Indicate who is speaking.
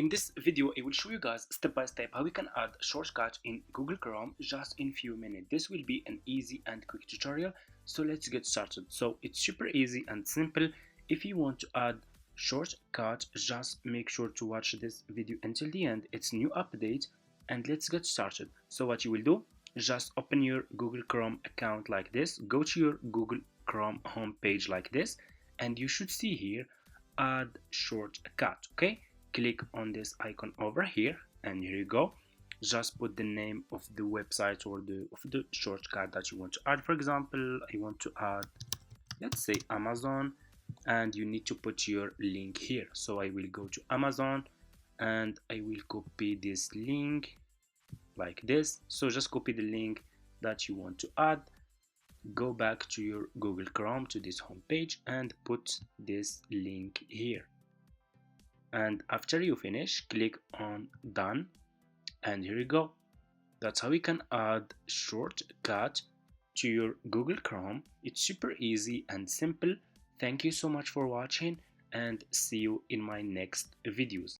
Speaker 1: In this video, I will show you guys step by step how we can add shortcut in Google Chrome just in few minutes. This will be an easy and quick tutorial. So let's get started. So it's super easy and simple. If you want to add shortcut, just make sure to watch this video until the end. It's new update and let's get started. So what you will do, just open your Google Chrome account like this. Go to your Google Chrome homepage like this and you should see here add shortcut. Okay, click on this icon over here and here you go. Just put the name of the website or the shortcut that you want to add. For example, I want to add, let's say, Amazon, and you need to put your link here. So I will go to Amazon and I will copy this link like this. So just copy the link that you want to add, go back to your Google Chrome to this home page and put this link here. And after you finish, click on done and here you go. That's how we can add shortcut to your Google Chrome. It's super easy and simple. Thank you so much for watching and see you in my next videos.